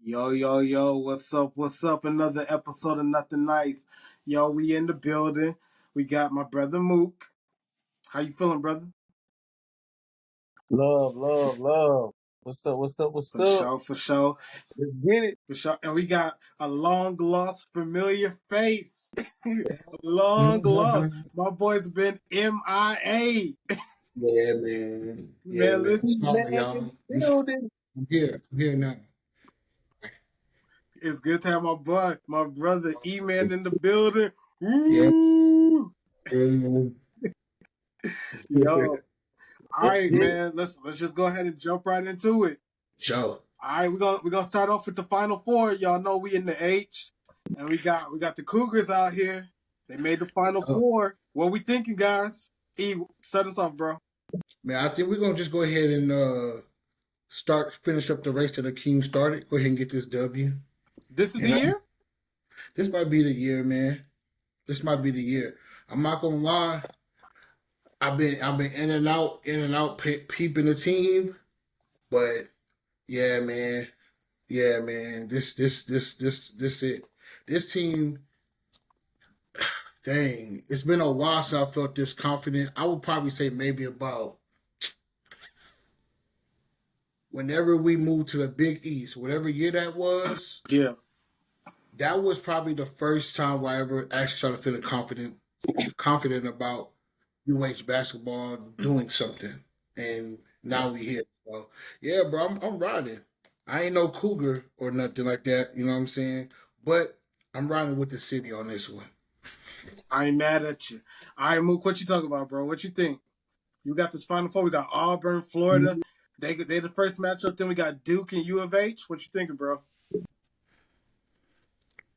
Yo, yo, yo, what's up? What's up? Another episode of Nothing Nice. Yo, we in the building. We got my brother Mook. How you feeling, brother? Love, love, love. What's up? What's up? What's For up? sure, for sure, Let's get it. for sure. And we got a long lost familiar face. Long lost. Mhm. My boy's been MIA. Yeah, man. Yeah, Man, man. I'm He's listen, back sorry, in y'all. the building. I'm here. I'm here now. it's good to have my brother E-Man in the building. Yeah. Woo! Yeah. Yo. All Let's right, get it. man. Let's just go ahead and jump right into it. Joe. All right, we're gonna start off with the final four. Y'all know we in the H, and we got the Cougars out here. They made the final Uh, four. What we thinking, guys? E, start us off, bro. man, I think we're gonna just go ahead and finish up the race that Akeem started. Go ahead and get this W. This is the And year. this might be the year, man. This might be the year. I'm not gonna lie. I've been in and out, peeping the team, but yeah, man. Yeah, man. This it. This team. Dang, it's been a while since I felt this confident. I would probably say maybe about whenever we moved to the Big East, whatever year that was. Yeah. That was probably the first time where I ever actually started feeling confident about UH basketball doing something. And now we here. So yeah, bro, I'm riding. I ain't no cougar or nothing like that. You know what I'm saying? But I'm riding with the city on this one. I ain't mad at you. All right, Mook, what you talking about, bro? What you think? You got this final four. We got Auburn, Florida. They the first matchup. Then we got Duke and U of H. What you thinking, bro?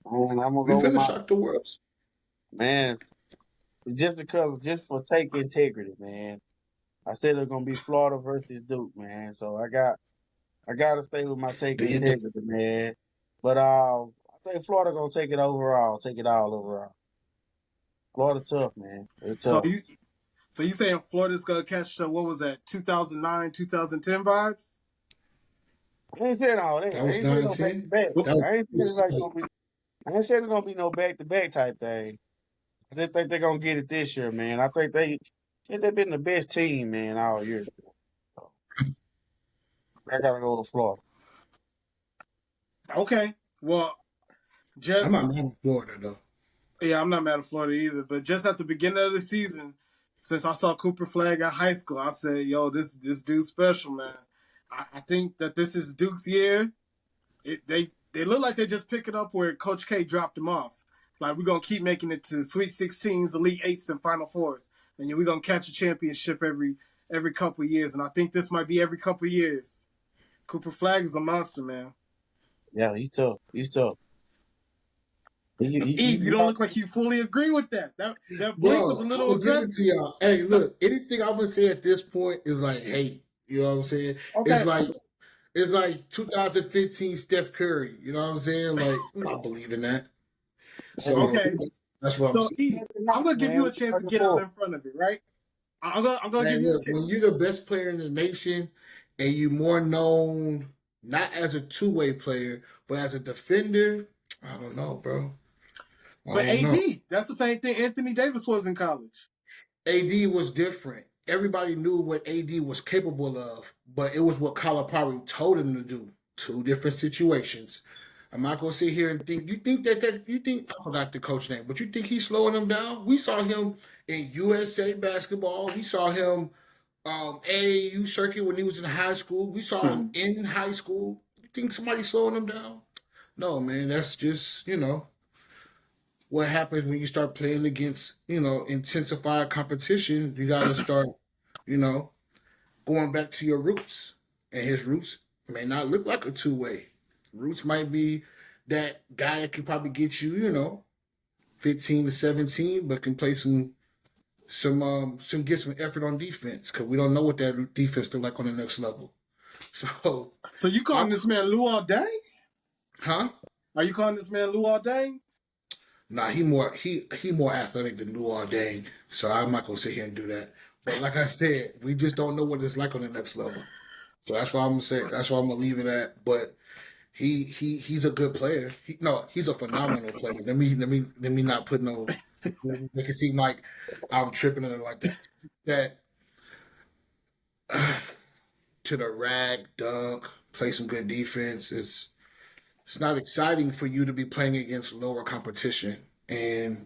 Man, I'm gonna We go with finna my shock the world. man. Just for take integrity, man. I said it's gonna be Florida versus Duke, man. So I gotta stay with my take Do you think? integrity, man. But I think Florida gonna take it overall, take it all overall. Florida tough, man. They're So tough. you saying Florida's gonna catch what was that 2009, 2010 vibes? I ain't saying all that. That I was ain't saying nine no back to ten. back. That I ain't saying it's was like gonna be. I ain't saying it's gonna be no back to back type thing. I just think they're gonna get it this year, man. I think they've been the best team, man, all year. So I gotta go to Florida. Okay. Well, I'm just not mad at Florida though. yeah, I'm not mad at Florida either. But just at the beginning of the season, since I saw Cooper Flag at high school, I said, "Yo, this dude's special, man." I think that this is Duke's year. They look like they just pick it up where Coach K dropped them off. Like we're gonna keep making it to Sweet 16s, Elite Eights, and Final Fours, and we're gonna catch a championship every couple years. And I think this might be every couple years. Cooper Flag is a monster, man. Yeah, he's tough. He's tough. Eve, you You don't got look like you fully agree with that. That blink was Bro, a I'm little gonna give it to aggressive. y'all. Hey, look, anything I'm gonna say at this point is like hate. You know what I'm saying? Okay, It's like 2015 Steph Curry. You know what I'm saying? Like, I'm not believing that. So okay. that's what I'm So saying. Eve, I'm knock, gonna give man. you We a chance to starting get out four. in front of it, right? I'm gonna give Man, you a look, when chance. you're the best player in the nation and you more known not as a two-way player, but as a defender, I don't know, bro. I But don't know. AD, that's the same thing Anthony Davis was in college. AD was different. Everybody knew what AD was capable of, but it was what Calipari told him to do. Two different situations. I'm not gonna sit here and think. You think I forgot the coach name, but you think he's slowing him down? We saw him in USA basketball. We saw him AAU circuit when he was in high school. We saw him in high school. You think somebody's slowing him down? No, man. That's just what happens when you start playing against intensified competition. You got to start you know going back to your roots, and his roots may not look like a two-way. Roots might be that guy that can probably get you 15 to 17, but can play some get some effort on defense, because we don't know what that defense look like on the next level. So So you I'm calling this man Luol Deng? huh. Are you calling this man Luol Deng? Nah, he more athletic than New Dang. So I'm not gonna sit here and do that. But like I said, we just don't know what it's like on the next level. So that's why I'm gonna say. That's why I'm gonna leave it at. But he's a good player. He's a phenomenal player. Let me not put no make it seem like I'm tripping on it like that. That to the rag dunk, play some good defense. It's not exciting for you to be playing against lower competition. And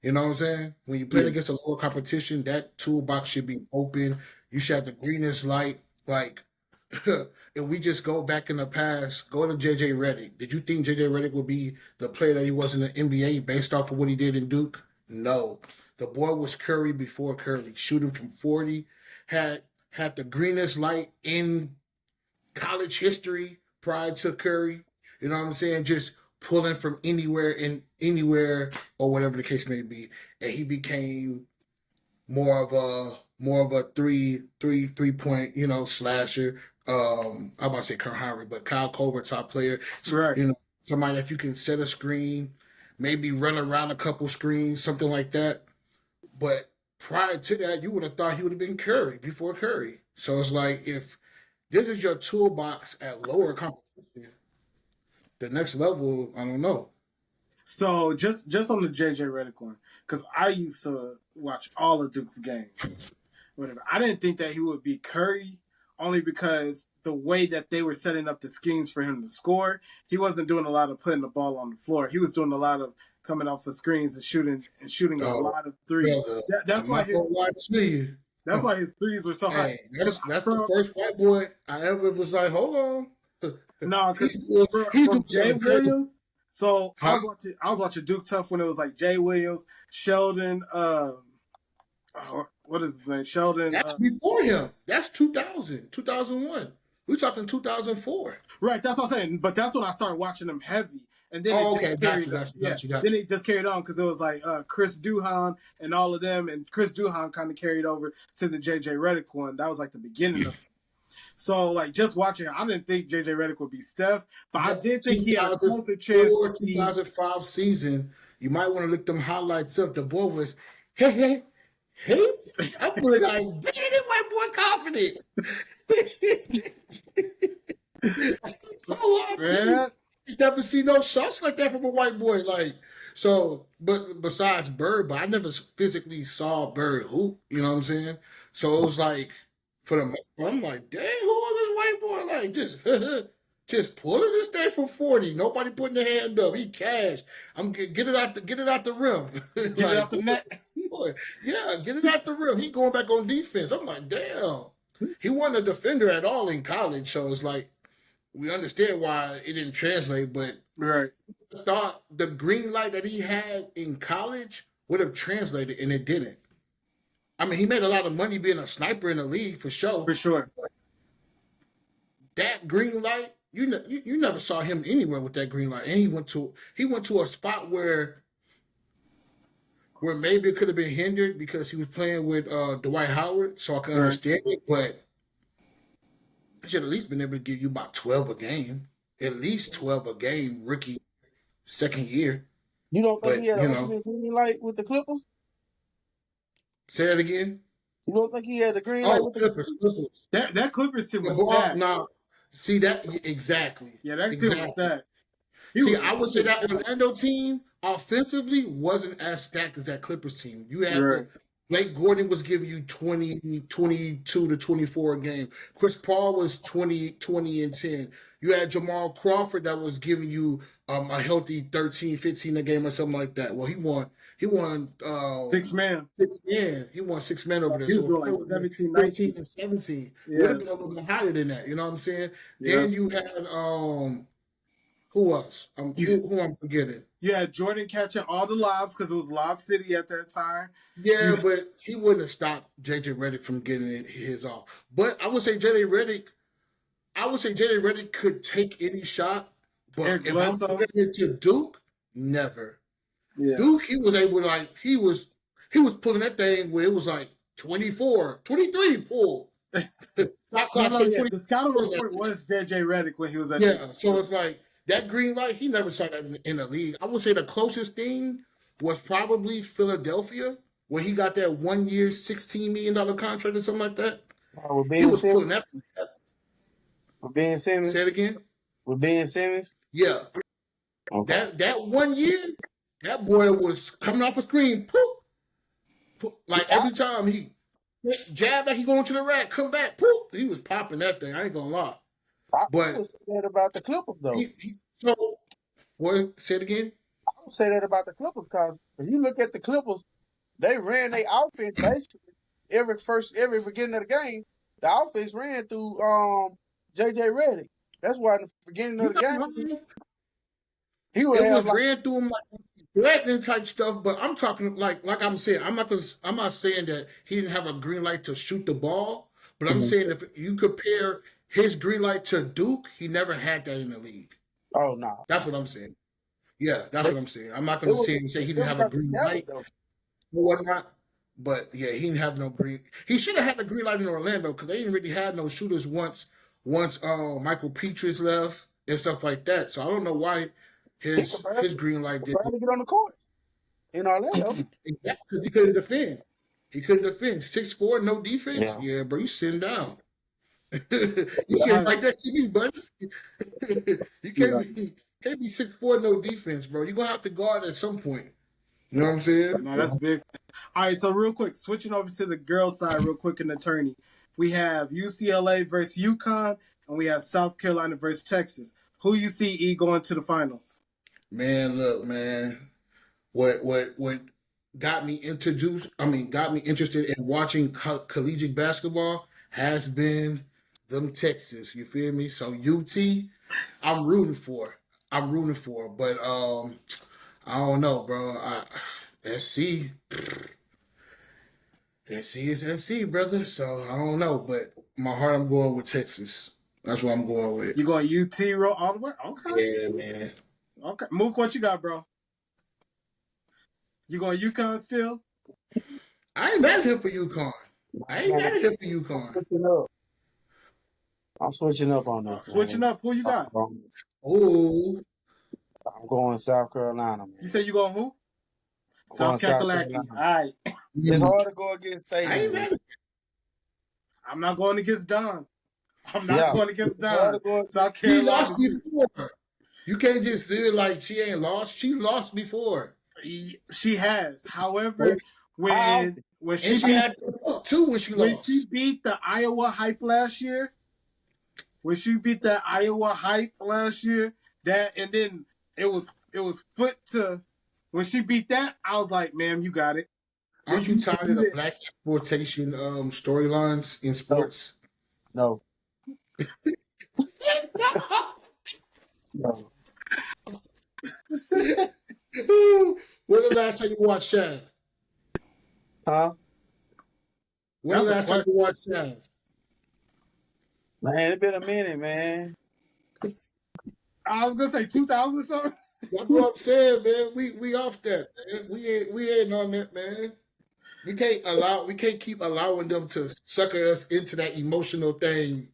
you know what I'm saying? When you play Yeah. against a lower competition, that toolbox should be open. You should have the greenest light. Like, if we just go back in the past, go to JJ Redick. Did you think JJ Redick would be the player that he was in the NBA based off of what he did in Duke? No. The boy was Curry before Curry, shooting from 40, had the greenest light in college history prior to Curry. You know what I'm saying? Just pulling from anywhere or whatever the case may be. And he became more of a three point, slasher. I'm about to say Kurt Henry, but Kyle Korver top player. Right. Somebody that you can set a screen, maybe run around a couple screens, something like that. But prior to that, you would have thought he would have been Curry before Curry. So it's like if this is your toolbox at lower competition, the next level, I don't know. So just on the JJ Redick one, because I used to watch all of Duke's games. Whatever. I didn't think that he would be Curry, only because the way that they were setting up the schemes for him to score, he wasn't doing a lot of putting the ball on the floor. He was doing a lot of coming off the screens and shooting a lot of threes. That's I'm why not gonna lie to you. that's why his threes were so high. Hey, that's the first white boy I ever was like, hold on. No, because he's from doing Jay something crazy. Williams. So Huh? I was watching Duke Tough when it was like Jay Williams, Sheldon. What is his name? Sheldon. That's before him. That's 2000, 2001. We're talking 2004. Right, that's what I'm saying. But that's when I started watching them heavy, and then Oh, it just okay. carried. Got you. Then it just carried on because it was like Chris Duhon and all of them, and Chris Duhon kind of carried over to the JJ Redick one. That was like the beginning of it. So like just watching, I didn't think JJ Redick would be Steph, but I did think he had a closer chance to be. 2005 season. You might want to look them highlights up. The boy was, hey. I'm like, damn, that white boy confident. Oh, Man. you never see no shots like that from a white boy. But besides Bird, but I never physically saw Bird hoop. You know what I'm saying? So it was like, for the most part, I'm like, dang, who is this white boy? Like, just pulling this thing from 40. Nobody putting their hand up. He cashed. Get it out the rim. Get it off the net. Yeah, get it out the rim. He going back on defense. I'm like, damn. He wasn't a defender at all in college, so it's like we understand why it didn't translate, but Right. I thought the green light that he had in college would have translated, and it didn't. I mean, he made a lot of money being a sniper in the league for sure. For sure. That green light, you never saw him anywhere with that green light, and he went to a spot where maybe it could have been hindered because he was playing with Dwight Howard, so I can understand it, but he should at least been able to give you about 12 a game. At least 12 a game, rookie, second year. You don't think But, he had a green light with the Clippers? Say that again? You don't think he had the green light with the Clippers. That Clippers team was Well, stacked. now, see that? Exactly. Yeah, that team was stacked. I would say that Orlando team offensively wasn't as stacked as that Clippers team. You had Blake Gordon was giving you 20, 22 to 24 a game. Chris Paul was 20 and 10. You had Jamal Crawford that was giving you a healthy 13, 15 a game or something like that. Well, he won 6 man. He won 6 men over there. He was so like 17, 19. and 17. Yeah. Would have been a little bit higher than that. You know what I'm saying? Yeah. Then you had who else? Who I'm forgetting? You had Jordan catching all the lobs because it was Lob City at that time. Yeah, but he wouldn't have stopped JJ Redick from getting his off. But I would say JJ Redick could take any shot. But if I'm comparing it to Duke, never. Yeah. Duke, he was able to he was pulling that thing where it was like 24, 23 pull. The scouting report was JJ Redick when he was at so it's like that green light, he never saw that in the league. I would say the closest thing was probably Philadelphia, where he got that 1 year, $16 million contract or something like that. He was pulling that. With Ben Simmons? Say it again? with Ben Simmons. Yeah, Okay. that 1 year, that boy was coming off a screen, poof, poof, See, like every time he jab like he going to the rack, come back, poof, he was popping that thing. I ain't gonna lie, I but would say that about the Clippers, though. so what? Say it again. I would say that about the Clippers because if you look at the Clippers, they ran their offense basically every beginning of the game. The offense ran through JJ Redick. That's why in the beginning of You the not game lying. he would It have was like ran through him like threatening type stuff, but I'm talking like I'm saying, I'm not saying that he didn't have a green light to shoot the ball, but I'm saying if you compare his green light to Duke, he never had that in the league. oh no. That's what I'm saying. Yeah, that's It what I'm saying. I'm not it gonna was say he it didn't was have a like green together light though. or whatnot, but yeah, he didn't have no green. He should have had the green light in Orlando because they didn't really have no shooters once Michael Petrus left and stuff like that. So I don't know why He could his green light didn't. barely get on the court in Orlando. Exactly, because he couldn't defend. He couldn't defend. 6'4", no defense. Yeah. Yeah, bro, you sitting down. You Yeah. can't write that to me, buddy. You Yeah. can't be 6'4", no defense, bro. You're gonna have to guard at some point. You know what I'm saying? No, that's big. All right, so real quick, switching over to the girls' side, real quick in the tourney, we have UCLA versus UConn, and we have South Carolina versus Texas. Who you see going to the finals? Man, look, man. What got me interested in watching collegiate basketball has been them Texas. You feel me? So UT, I'm rooting for. But I don't know, bro. SC, SC is SC, brother. So I don't know, but my heart, I'm going with Texas. That's what I'm going with. You going UT all the way? Okay. Yeah, man. Okay. Mook, what you got, bro? You going UConn still? I ain't mad at him for UConn. I ain't mad at him for UConn. I'm switching up on this. Switching up, who you got? Oh, I'm going South Carolina, man. You say you going who? I'm South going South Kakalaki. Carolina. All right. It's hard to go against I ain't State. mad at I'm not going against Don. I'm not Yeah. going against It's hard to Don. go South She Carolina. lost before. You can't just say it like she ain't lost. She lost before. She has. However, when And she she beat, had too when she when she lost. beat the Iowa hype last year, that and then it was foot to when she beat that, I was like, ma'am, you got it. Aren't you tired of the black exploitation storylines in sports? No. No. When the last time you watched Shad? Huh? When the last time you watched Shad? Man, it's been a minute, man. I was gonna say 2000 something. That's what I'm saying, man. We off that, man. We ain't on that, man. We can't keep allowing them to sucker us into that emotional thing,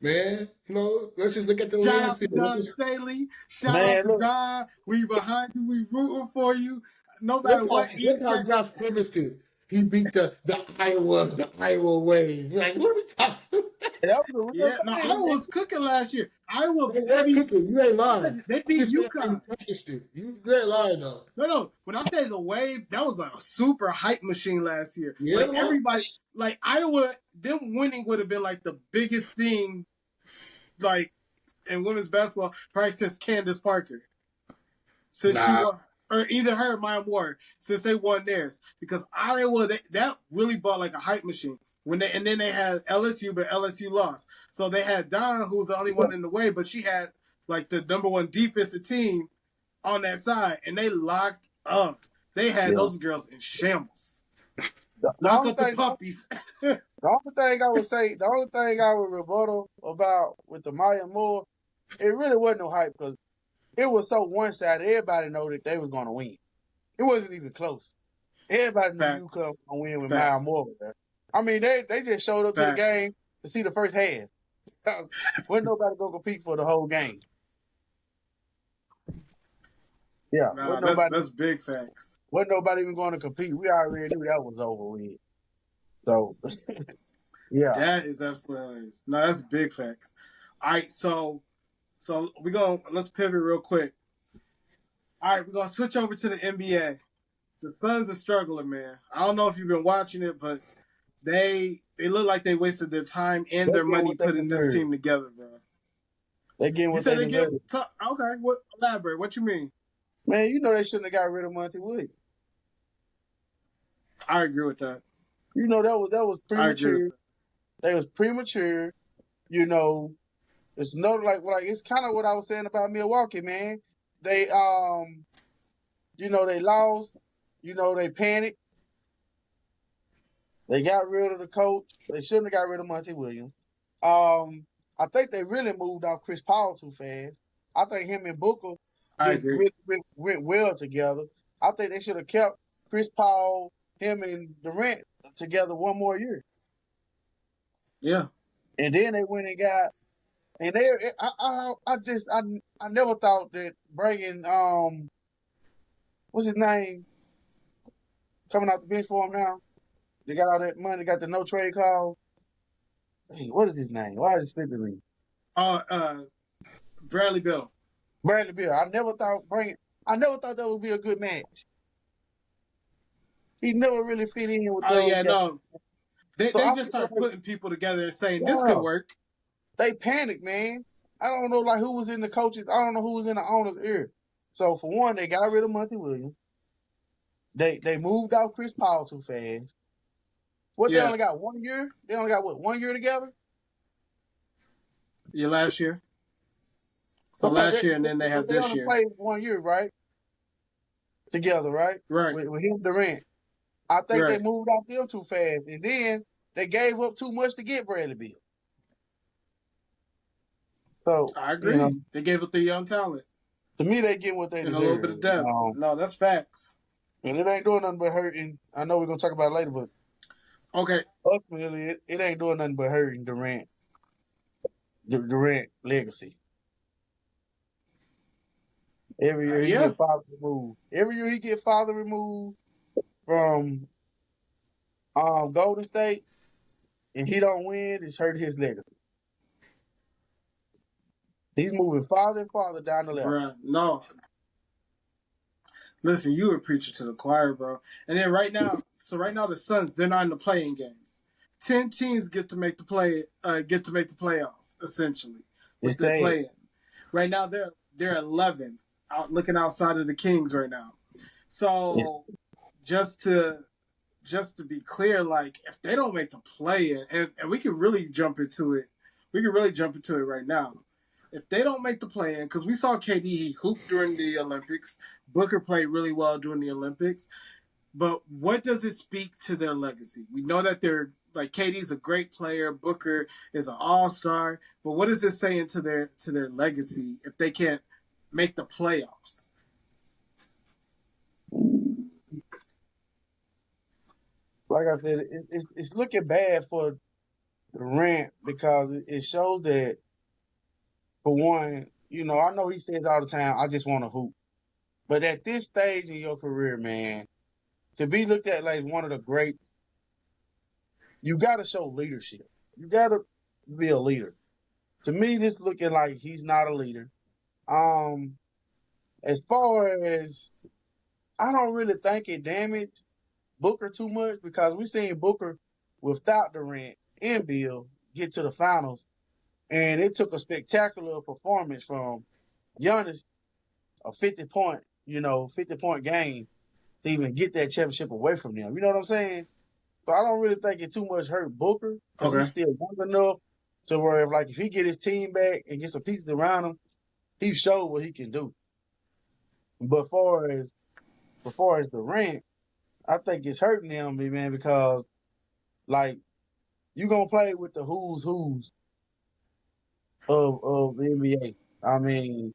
man. You know, let's just look at the Shout out to landfill. Don Staley. Shout Man, out to look. Don. We behind you. We rooting for you. No matter Look what each how Josh premised it. He beat the Iowa wave. Like, what are we talking? That was a real Yeah, no, thing. Iowa was cooking last year. Iowa, Cooking. You ain't lying. they beat You UConn. practiced it. You ain't lying though. No. When I say the wave, that was a super hype machine last year. Yeah, like man. everybody, like Iowa, them winning would have been like the biggest thing, like in women's basketball, probably since Candace Parker, since she won, or either her or Maya Moore, since they won theirs. Because Iowa, that really bought like a hype machine. And then they had LSU, but LSU lost. So they had Don, who was the only one in the way, but she had like the number one defensive team on that side, and they locked up. They had those girls in shambles. Lock up the puppies. The only thing I would rebuttal about with the Maya Moore, it really wasn't no hype because it was so one-sided. Everybody know that they was going to win. It wasn't even close. Everybody knew UConn was going to win with Maya Moore there. I mean, they just showed up to the game to see the first half. Wasn't nobody going to compete for the whole game. Yeah, Nah, that's big facts. Wasn't nobody even going to compete. We already knew that was over with. So, yeah. That is absolutely hilarious. No, that's big facts. All right, so So let's pivot real quick. All right, we're gonna switch over to the NBA. The Suns are struggling, man. I don't know if you've been watching it, but they look like they wasted their time and They their getting money what they putting this deserve. team together, bro. They getting You what said they they get deserve. okay. What elaborate? What you mean? Man, you know they shouldn't have got rid of Monty Williams. I agree with that. You know that was I agree with premature. that. They was premature. You know, it's no like it's kind of what I was saying about Milwaukee, man. They they lost. They panicked. They got rid of the coach. They shouldn't have got rid of Monty Williams. Um, I think they really moved off Chris Paul too fast. I think him and Booker I agree. went well together. I think they should have kept Chris Paul, him and Durant together one more year. Yeah. And then they went and got and they I never thought that bringing what's his name coming out the bench for him now. They got all that money, got the no trade clause. Hey, what is his name? Why is it slipping me? Oh, Bradley Bill. Bradley Beal. I never thought that would be a good match. He never really fit in with Oh those yeah, guys. no. So They I just feel started like, putting people together and saying this could yeah, work. they panicked, man. I don't know like who was in the coaches. I don't know who was in the owner's ear. So for one, they got rid of Monty Williams. They moved out Chris Paul too fast. What they Yeah. only got 1 year? They only got what 1 year together? Yeah, last year. So Okay, last year and then they have they this only year. played 1 year, right? Together, right? Right. With him Durant. I think they Right. moved out them too fast. And then they gave up too much to get Bradley Beal. So, I agree. They gave up the young talent to me, they get what they and a little bit deserve. of depth. No, that's facts. And it ain't doing nothing but hurting. I know we're gonna talk about it later, but Okay. ultimately, it ain't doing nothing but hurting Durant legacy. Every year he Yeah. get father removed. Every year he get father removed from Golden State, and he don't win. It's hurt his legacy. He's moving farther and farther down the ladder. Bruh. No. Listen, you were preaching to the choir, bro. And then right now the Suns, they're not in the playing games. 10 teams get to make the playoffs, essentially, with It's their sad. play in. Right now they're 11th, looking outside of the Kings right now. Yeah. So just to be clear, like if they don't make the play in, and we can really jump into it, right now. If they don't make the play in, because we saw KD he hooped during the Olympics, Booker played really well during the Olympics, but what does it speak to their legacy? We know that they're like KD's a great player, Booker is an all-star, but what is this saying to their legacy if they can't make the playoffs? Like I said, it's looking bad for Durant because it shows that, for one, I know he says all the time, I just want to hoop. But at this stage in your career, man, to be looked at like one of the greats, you got to show leadership. You got to be a leader. To me, this looking like he's not a leader. Um, as far as I don't really think it damaged Booker too much because we seen Booker without Durant and Bill get to the finals, and it took a spectacular performance from Giannis, a 50-point game to even get that championship away from them. You know what I'm saying? So I don't really think it too much hurt Booker because he's Okay. still young enough to where if he get his team back and get some pieces around him, he showed what he can do. But far as Durant, I think it's hurting him, man, because like you gonna play with the who's of the NBA. I mean,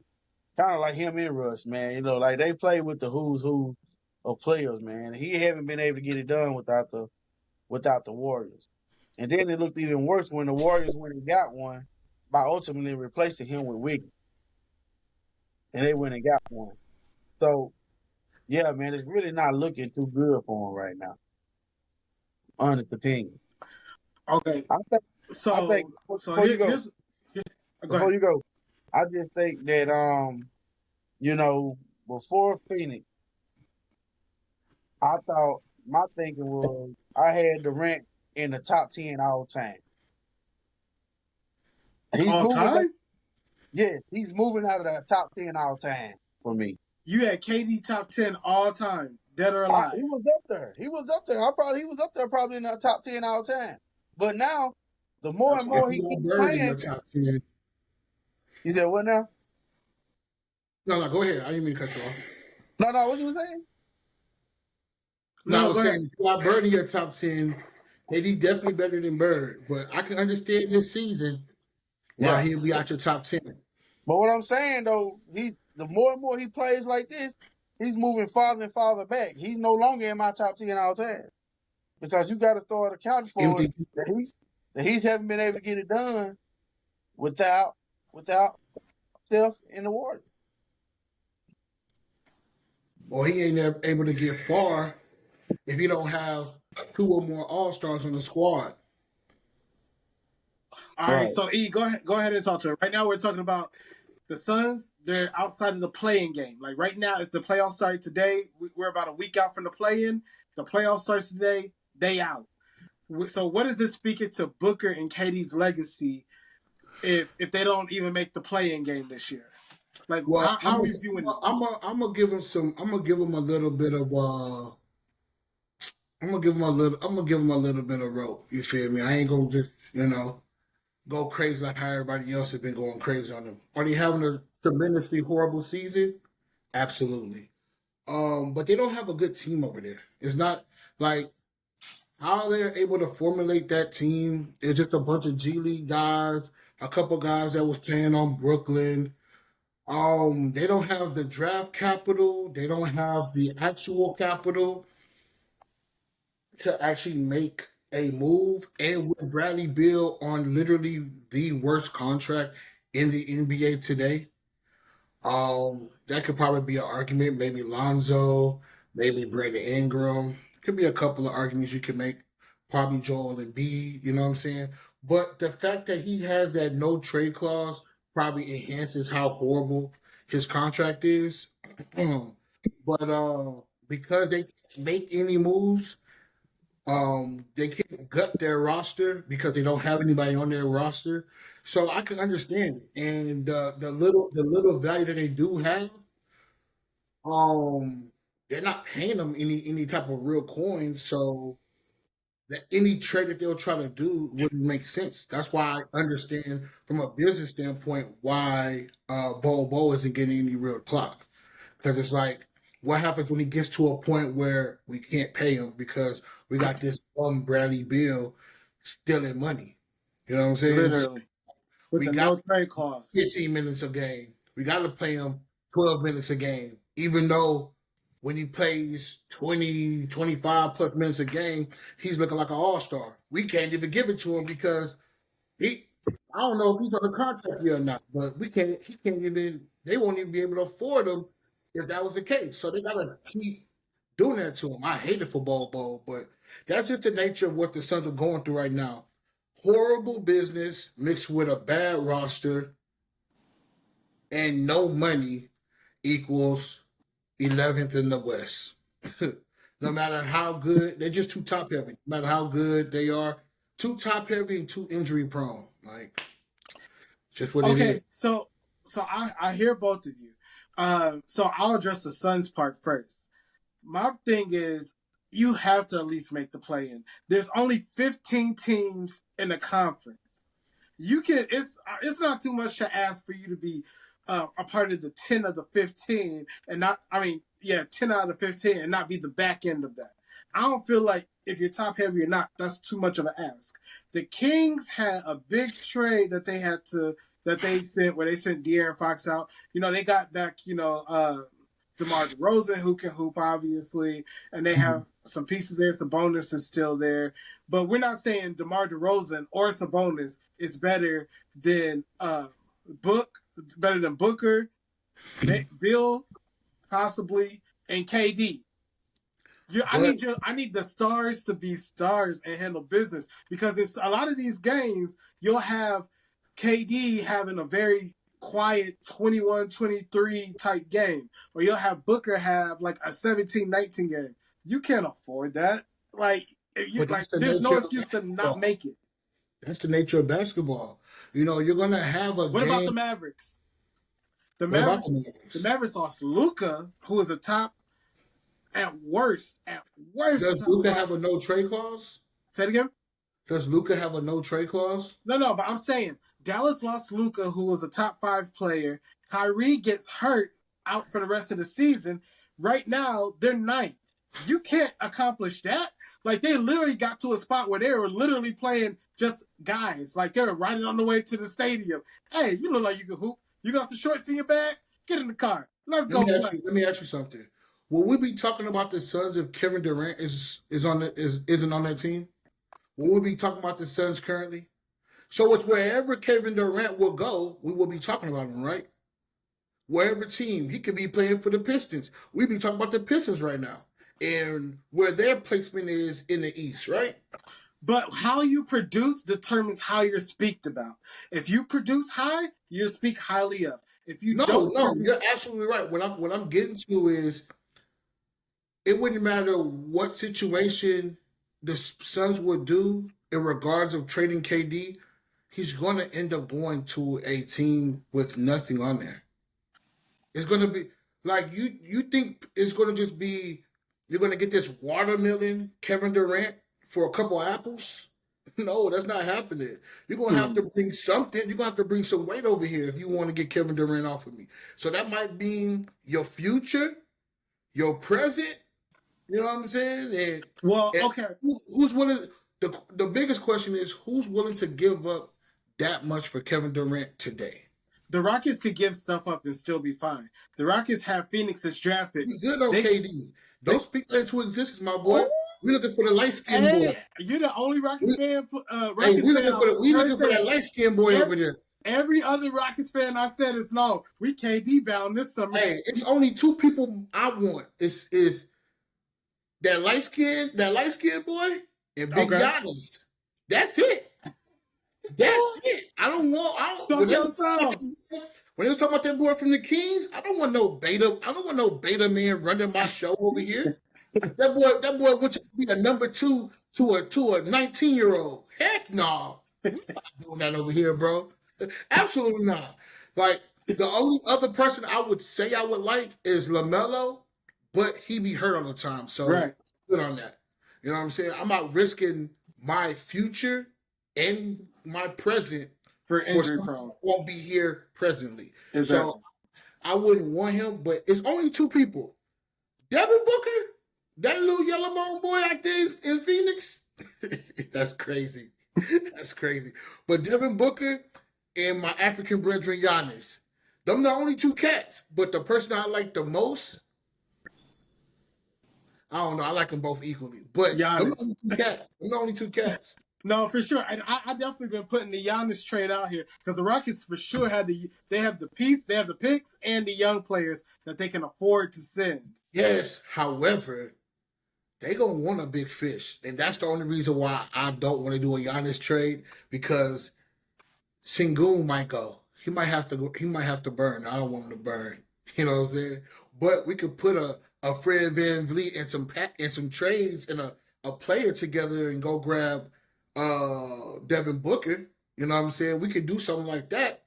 kind of like him and Russ, man. Like they play with the who's who of players, man. He haven't been able to get it done without the Warriors. And then it looked even worse when the Warriors went and got one by ultimately replacing him with Wiggins, and they went and got one. So yeah, man, it's really not looking too good for him right now. Honest opinion. Okay. I think I think So before you go, here's go before ahead. you go, I just think that you know, before Phoenix, I thought my thinking was I had Durant in the top 10 all time. He's All moving. time? Yes, he's moving out of the top 10 all time for me. You had KD top 10 all time, dead or He alive. was up there. He was up there. He was up there probably in the top 10 all time. But now, the more That's and more If wild. he you got keeps Bird in your playing, top 10. he said, "What now?" No, no, go ahead. I didn't mean to cut you off. No, what you saying? No, No, I no, go was ahead. saying, if you got Bird in your top 10, KD definitely better than Bird. But I can understand this season why Yeah. he'll be out your top 10. But what I'm saying though, he's the more and more he plays like this, he's moving farther and farther back. He's no longer in my top 10 all time because you got to start accounting for it MVP, that he haven't been able to get it done without Steph in the water. or he ain't never able to get far if you don't have two or more All Stars on the squad. All right, Right. so E, go ahead and talk to it. Right now, we're talking about the Suns. They're outside of the playing game. Like right now, if the playoffs start today, we're about a week out from the play-in. The playoffs starts today. They out. So, what is this speaking to Booker and KD's legacy if they don't even make the play-in game this year? Like, Well, how are we viewing them? I'm gonna give him some. I'm gonna give him a little bit of. I'm gonna give him a little. I'm gonna give him a little bit of rope. You feel me? I ain't gonna just go crazy like how everybody else has been going crazy on them. Are they having a tremendously horrible season? Absolutely. But they don't have a good team over there. It's not like how they're able to formulate that team. It's just a bunch of G League guys, a couple guys that was playing on Brooklyn. They don't have the draft capital. They don't have the actual capital to actually make a move. And with Bradley Beal on literally the worst contract in the NBA today, that could probably be an argument. Maybe Lonzo, maybe Brandon Ingram. Could be a couple of arguments you can make. Probably Joel Embiid. You know what I'm saying? But the fact that he has that no trade clause probably enhances how horrible his contract is. But because they can't make any moves, they can't gut their roster because they don't have anybody on their roster. So I can understand it. And the little value that they do have, um, they're not paying them any type of real coins. So that any trade that they'll try to do wouldn't make sense. That's why I understand from a business standpoint why Bo isn't getting any real clock. Because it's like, what happens when he gets to a point where we can't pay him because we got this Bradley Bill stealing money? You know what I'm saying? So Literally, with we the got no trade clause. 15 minutes a game. We got to play him 12 minutes a game, even though when he plays 20, 25 plus minutes a game, he's looking like an all-star. We can't even give it to him because he, I don't know if he's on a contract here or not, but he can't even, they won't even be able to afford him if that was the case. So they got to keep doing that to him. I hate it for Bobo, but that's just the nature of what the Suns are going through right now. Horrible business mixed with a bad roster and no money equals 11th in the West. No matter how good, they're just too top heavy. No matter how good they are, too top heavy and too injury prone. Like, just what it is. Okay, so I hear both of you. So I'll address the Suns part first. My thing is you have to at least make the play in. There's only 15 teams in the conference. You can it's not too much to ask for you to be a part of the 10 of the 15 and not, I mean, yeah, 10 out of the 15 and not be the back end of that. I don't feel like if you're top heavy or not, that's too much of an ask. The Kings had a big trade that they sent where they sent De'Aaron Fox out. You know, they got back, DeMar DeRozan, who can hoop, obviously, and they have some pieces there. Sabonis is still there, but we're not saying DeMar DeRozan or Sabonis is better than better than Booker, Bill, possibly, and KD. But I need the stars to be stars and handle business because it's a lot of these games you'll have KD having a very quiet 21-23 type game, or you'll have Booker have like a 17-19 game. You can't afford that. Like, if you But like, that's the there's no nature of excuse to not basketball. make it. That's the nature of basketball. You know, you're gonna have a What about the game. Mavericks? The What about Mavericks, the the Mavericks? Mavericks lost Luca, who is a top at worst Does top Luca five. have a no trade clause? Say it again. Does Luca have a no trade clause? No, but I'm saying Dallas lost Luca, who was a top five player. Kyrie gets hurt out for the rest of the season. Right now, they're ninth. You can't accomplish that. Like, they literally got to a spot where they were literally playing just guys. Like, they were riding on the way to the stadium. Hey, you look like you can hoop. You got some shorts in your bag? Get in the car. Let's Let go me ask play. you. Let me ask you something. Will we be talking about the Suns if Kevin Durant isn't on that team? Will we be talking about the Suns currently? So it's wherever Kevin Durant will go, we will be talking about him, right? Wherever team he could be playing for the Pistons, we be talking about the Pistons right now, and where their placement is in the East, right? But how you produce determines how you're speaked about. If you produce high, you speak highly of. If you No, don't no, produce, you're absolutely right. What I'm getting to is it wouldn't matter what situation the Suns would do in regards of trading KD. He's going to end up going to a team with nothing on there. It's going to be like you think it's going to just be you're going to get this watermelon Kevin Durant for a couple apples. No, that's not happening. You're gonna have to bring something. You're gonna have to bring some weight over here if you want to get Kevin Durant off of me. So that might mean your future, your present. You know what I'm saying? well, And okay, who's willing? The biggest question is who's willing to give up that much for Kevin Durant today? the Rockets could give stuff up and still be fine. The Rockets have Phoenix's draft We picks. good on They, KD. they, Don't speak that into existence, my boy. oh, We looking for the light skinned boy. hey, you're the only Rockets We, fan. hey, Rockets fan. I was we heard looking for say that light skinned boy every, over there. every other Rockets fan I said is no. We KD bound this summer. Hey, it's only two people I want. Is that light skinned boy and Big Okay, Giannis. That's it. That's it. I don't talk your style. when they was talking about that boy from the Kings, I don't want no beta. I don't want no beta man running my show over here. That boy went to be a number two to a 19-year-old. Heck no. We not doing that over here, bro. Absolutely not. Like the only other person I would say I would like is LaMelo, but he be hurt all the time. So Right. good on that. You know what I'm saying? I'm not risking my future and my present For for injury someone prone. who won't be here presently. Exactly. So I wouldn't want him, but it's only two people. Devin Booker, that little yellow bone boy out there in Phoenix. That's crazy. That's crazy. But Devin Booker and my African brethren Giannis. Them the only two cats. But the person I like the most, I don't know. I like them both equally. But them the Giannis. only two cats. Them the only two cats. No, for sure. And I definitely been putting the Giannis trade out here because the Rockets for sure they have the piece, they have the picks and the young players that they can afford to send. Yes. However, they gonna want a big fish, and that's the only reason why I don't want to do a Giannis trade because Sengun might go. He might have to. He might have to burn. I don't want him to burn. You know what I'm saying? But we could put a Fred Van Vliet and some trades and a player together and go grab Devin Booker. You know what I'm saying? We could do something like that.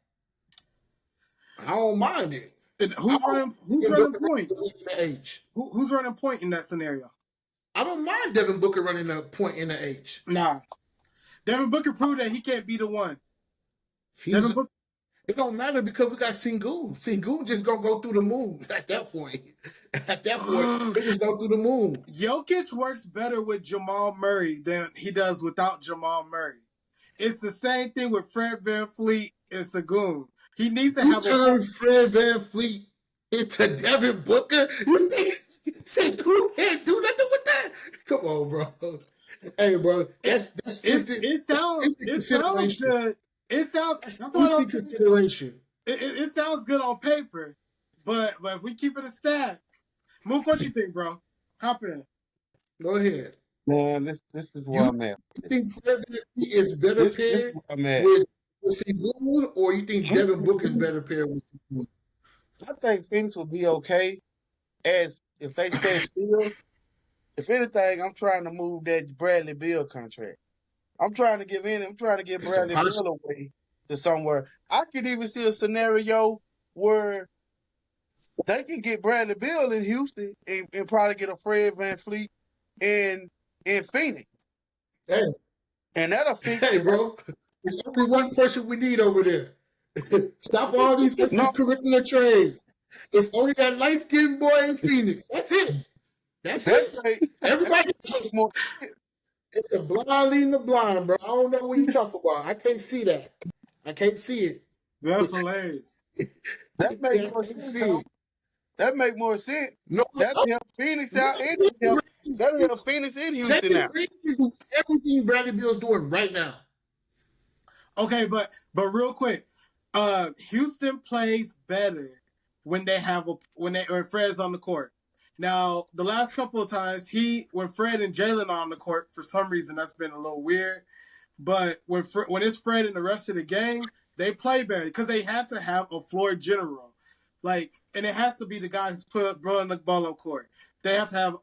I don't mind it. And I who's don't running? Who's Devin running Booker point? in the H. Who's running point in that scenario? I don't mind Devin Booker running a point in the H. Nah, Devin Booker proved that he can't be the one. Devin He's Booker. It don't matter because we got Sengun. Sengun just gonna go through the moon at that point. At that point, they just go through the moon. Jokic works better with Jamal Murray than he does without Jamal Murray. It's the same thing with Fred Van Fleet and Sagoon. He needs to You have a turn Fred Van Fleet into Devin Booker. You think Sengun can't do nothing with that? Come on, bro. Hey, bro, that's instant. It sounds Consideration. good. It sounds That's that's what I'm instant saying. consideration. It sounds good on paper, but if we keep it a stack, Mook, what you think, bro? Hop in. Go ahead. Man, this is where You I'm at. think Fred Van Fleet is better This paired where I'm at. with with Sengun, or you think Devin Booker is better paired with Sengun? I think Phoenix will be okay as if they stand still. If anything, I'm trying to move that Bradley Beal contract. I'm trying to give in. I'm trying to get It's a Bradley Beal possible. away to somewhere. I could even see a scenario where they can get Bradley Beal in Houston and probably get a Fred VanVleet in Phoenix, Hey, and that'll fix. hey, bro. There's only one person we need over there. Stop all these No, extracurricular trades. It's only that light skinned boy in Phoenix. That's it. That's that it. trade that Everybody make else. more It's the blind leading the blind, bro. I don't know what you talk about. I can't see that. I can't see it. That's hilarious. that make I more can't sense see though. it. That make more sense. No, That'll help Phoenix out and that'll help Phoenix in Houston Jalen out. Green can do everything Bradley Beal's doing right now. Okay, but real quick, Houston plays better when they have when Fred's on the court. Now, the last couple of times when Fred and Jalen are on the court, for some reason that's been a little weird. But when it's Fred and the rest of the game, they play better because they had to have a floor general, and it has to be the guy who's throwing the ball on court. They have to have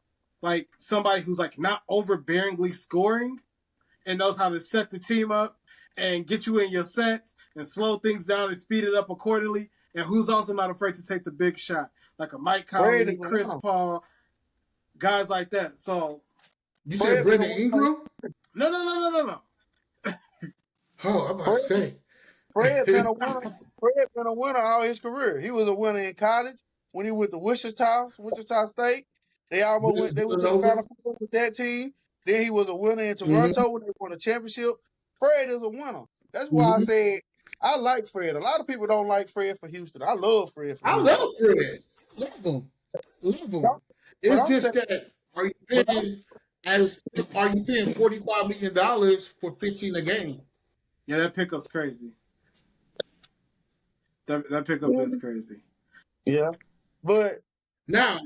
somebody who's not overbearingly scoring and knows how to set the team up and get you in your sets and slow things down and speed it up accordingly. And who's also not afraid to take the big shot, like a Mike Fred is Conley, a Chris winner. Paul, guys like that. So You said Fred been a Brandon winner. Ingram? no. Oh, I'm about to Fred, say. Fred been a winner. Fred been a winner all his career. He was a winner in college when he went to Wichita State. They almost went. They went to the Villanova. Final Four with that team. Then he was a winner in Mm-hmm. Toronto when they won a championship. Fred is a winner. That's why I Mm-hmm. said I like Fred. A lot of people don't like Fred for Houston. I love Fred for I Houston. love Fred. Love him. Love him. But It's I'm just saying, that but I'm, are you paying $45 million for 15 a game? Yeah, that pickup's crazy. That pickup is crazy. yeah. But Now,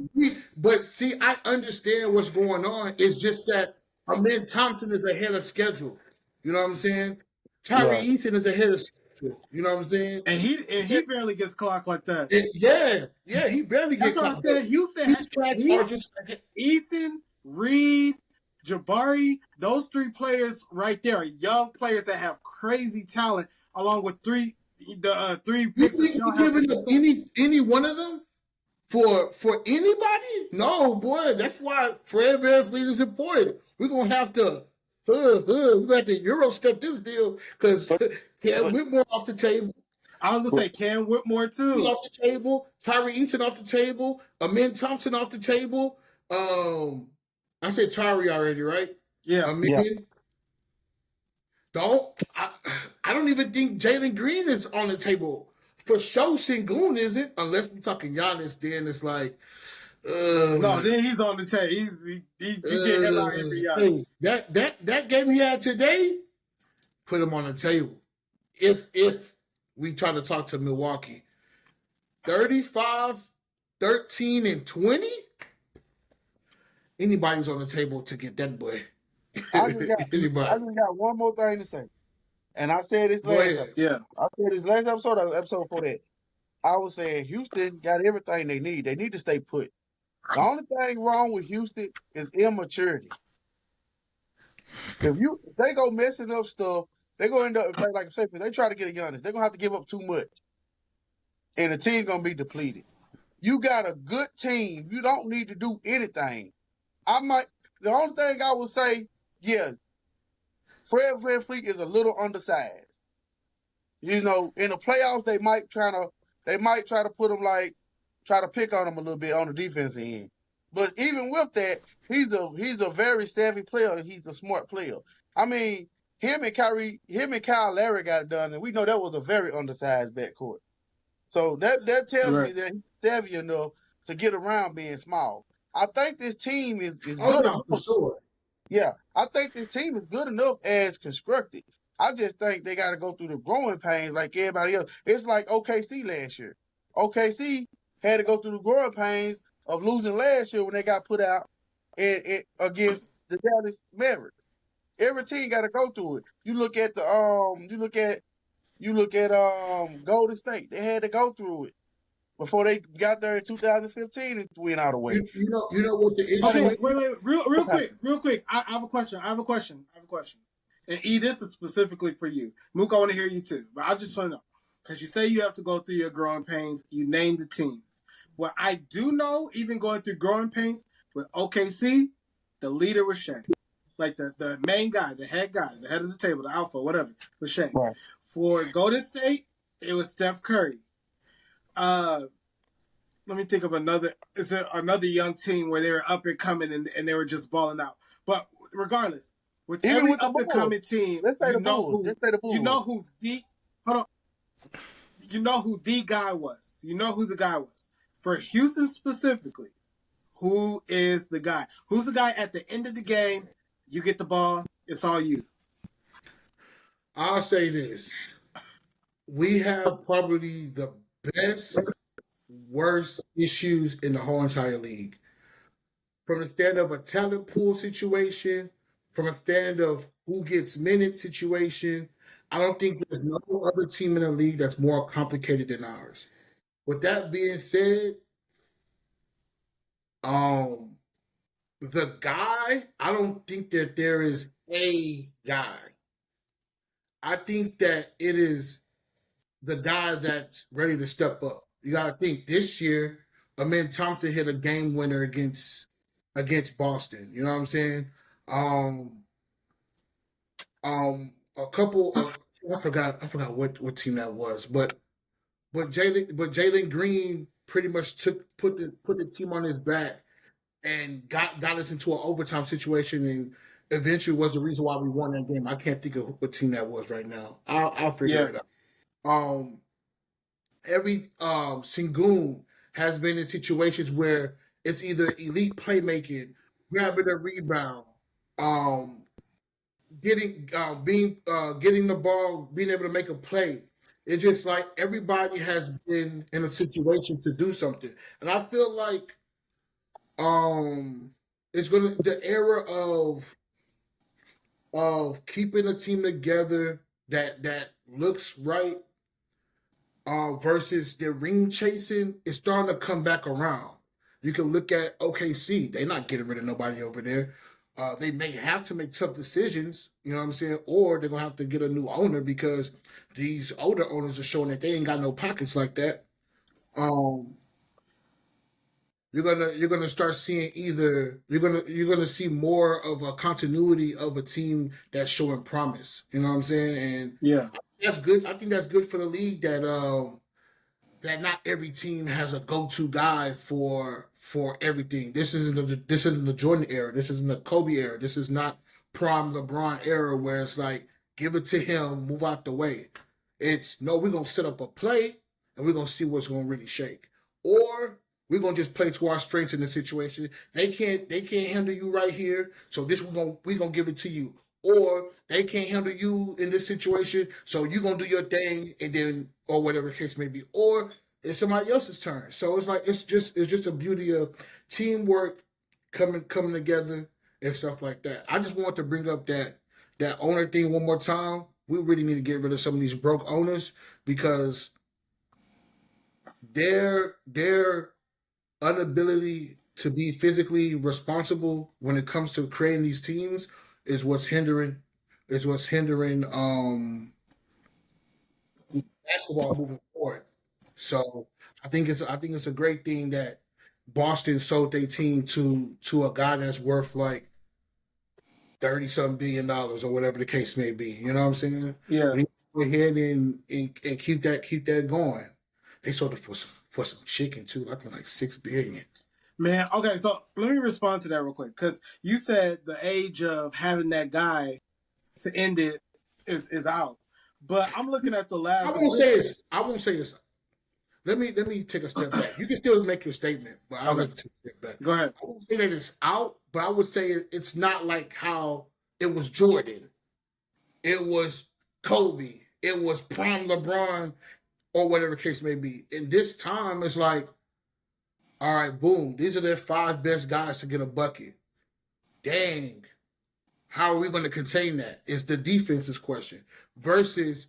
but see, I understand what's going on. It's just that Amin Thompson is ahead of schedule. You know what I'm saying? Tyree right. Eason is ahead of schedule. You know what I'm saying? And he barely gets clocked like that. Yeah, he barely That's get what I caught. But said. Houston, these cats are just Eason, Reed, Jabari, those three players right there are young players that have crazy talent, along with three you picks that think you we don't have to giving up consider. any one of them for anybody? No, boy. That's why Fred VanVleet is important. We're gonna have to we got to Euro step this deal because But, Cam but Whitmore off the table. I was gonna say Cam Whitmore He too. off the table. Tyree Eason off the table. Amin Thompson off the table. I said Tyree already, right? Yeah, yeah. Amin. Don't I don't even think Jalen Green is on the table. For sure, Sengun isn't, unless we're talking Giannis, then it's like no, uh, then he's on the tape. He get headline every hey, Giannis. that game he had today, put him on the table. If we try to talk to Milwaukee, 35, 13, and 20, anybody's on the table to get that boy. I just got Anybody. one more thing to say. And I said this Go last ahead. episode. Yeah, I said this last episode, episode for that. I was saying Houston got everything they need. They need to stay put. The only thing wrong with Houston is immaturity. If they go messing up stuff, they gonna end up if they try to get a Giannis, they're gonna have to give up too much. And the team gonna be depleted. You got a good team. You don't need to do anything. The only thing I would say, yeah, Fred VanVleet is a little undersized. You know, in the playoffs, they might try to put him try to pick on him a little bit on the defensive end. But even with that, he's a very savvy player. And he's a smart player. I mean, him and Kyle Larry got it done, and we know that was a very undersized backcourt. So that tells me right. that he's savvy enough to get around being small. I think this team is Oh good no, for enough. sure. Yeah, I think this team is good enough as constructed. I just think they got to go through the growing pains like everybody else. It's like OKC last year. OKC had to go through the growing pains of losing last year when they got put out against the Dallas Mavericks. Every team got to go through it. You look at You look at Golden State. They had to go through it before they got there in 2015 and went all the way. You know what the issue Okay, is? wait, real quick. I have a question. And E, this is specifically for you. Mook, I want to hear you too. But I just want to know. Because you say you have to go through your growing pains, you name the teams. What I do know, even going through growing pains with OKC, the leader was Shaq. Like the main guy, the head guy, the head of the table, the alpha, whatever, was Shaq. Right. For Golden State, it was Steph Curry. Let me think of another. It's another young team where they were up and coming and they were just balling out. But regardless, with Even every with the up and coming team, Let's say you the know Bulls. who Let's say the Bulls. you know who the hold on. You know who the guy was. You know who the guy was. For Houston specifically, who is the guy? Who's the guy at the end of the game? You get the ball, it's all you. I'll say this. We have probably the best, worst issues in the whole entire league. From the stand of a talent pool situation, from a stand of who gets minutes situation, I don't think there's no other team in the league that's more complicated than ours. With that being said, um, the guy, I don't think that there is a guy. I think that it is the guy that's ready to step up. You got to think this year, Amin Thompson hit a game winner against Boston. You know what I'm saying? Um, a couple of I forgot what team that was, but Jalen Green pretty much put the team on his back and got us into an overtime situation and eventually was the reason why we won that game. I can't think of what team that was right now. I'll figure it out. Every Sengun has been in situations where it's either elite playmaking, grabbing a rebound, um, getting the ball, being able to make a play. It's just like everybody has been in a situation to do something, and I feel like it's gonna the era of keeping a team together that looks right versus their ring chasing is starting to come back around. You can look at OKC; they're not getting rid of nobody over there. They may have to make tough decisions, you know what I'm saying, or they're gonna have to get a new owner because these older owners are showing that they ain't got no pockets like that. Um, you're gonna start seeing either you're gonna see more of a continuity of a team that's showing promise. You know what I'm saying, and Yeah. that's good. I think that's good for the league that not every team has a go-to guy for everything. This isn't the Jordan era. This isn't the Kobe era. This is not prime LeBron era where it's like give it to him, move out the way. It's no, we're gonna set up a play and we're gonna see what's gonna really shake, or we're gonna just play to our strengths in the situation. They can't handle you right here, so this we're gonna give it to you. Or they can't handle you in this situation, so you're gonna do your thing, and then or whatever the case may be. Or it's somebody else's turn. So it's like it's just a beauty of teamwork coming together and stuff like that. I just want to bring up that owner thing one more time. We really need to get rid of some of these broke owners because their inability to be physically responsible when it comes to creating these teams is what's hindering basketball moving forward. So I think it's a great thing that Boston sold their team to a guy that's worth like 30 something $billion or whatever the case may be. You know what I'm saying? Yeah. We need to go ahead and keep that going. They sold it for some chicken too. I think like 6 billion. Man, okay, so let me respond to that real quick. Because you said the age of having that guy to end it is out. But I'm looking at the I last won't say it's. I won't say it's. Let me take a step back. You can still make your statement, but I'll Okay. let you take a step back. Go ahead. I won't say that it's out, but I would say it's not like how it was Jordan. It was Kobe. It was prime LeBron, or whatever the case may be. In this time, it's like, all right, boom. These are their 5 best guys to get a bucket. Dang. How are we going to contain that? Is the defense's question versus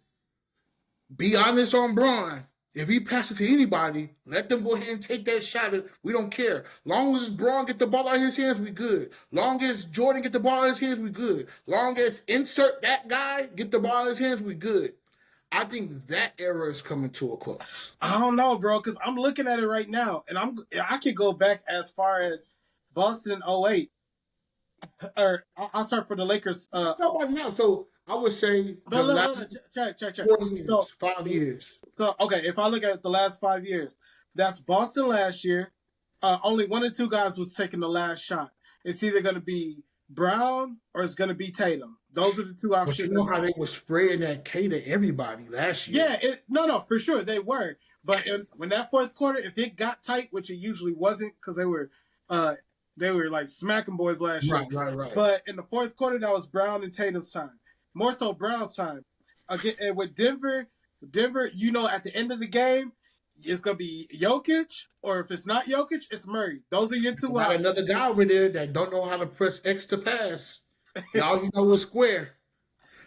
Be honest on Braun. If he passes it to anybody, let them go ahead and take that shot. We don't care. Long as Braun get the ball out of his hands, we good. Long as Jordan get the ball out of his hands, we good. Long as insert that guy get the ball out of his hands, we good. I think that era is coming to a close. I don't know, bro, because I'm looking at it right now, and I could go back as far as Boston in 08. Or I'll start for the Lakers. Now, so I would say the last check. 4 years, 5 years. So, okay, if I look at the last 5 years, that's Boston last year. Only one or two guys was taking the last shot. It's either going to be Brown or it's going to be Tatum. Those are the two options. But you know how they were spreading that K to everybody last year. Yeah, no, for sure they were. But when that fourth quarter, if it got tight, which it usually wasn't, because they were like smacking boys last year. Right. But in the fourth quarter, that was Brown and Tatum's time. More so Brown's time. Again, and with Denver, you know, at the end of the game, it's gonna be Jokic, or if it's not Jokic, it's Murray. Those are your two. Got another guy over there that don't know how to press X to pass. All you know is square.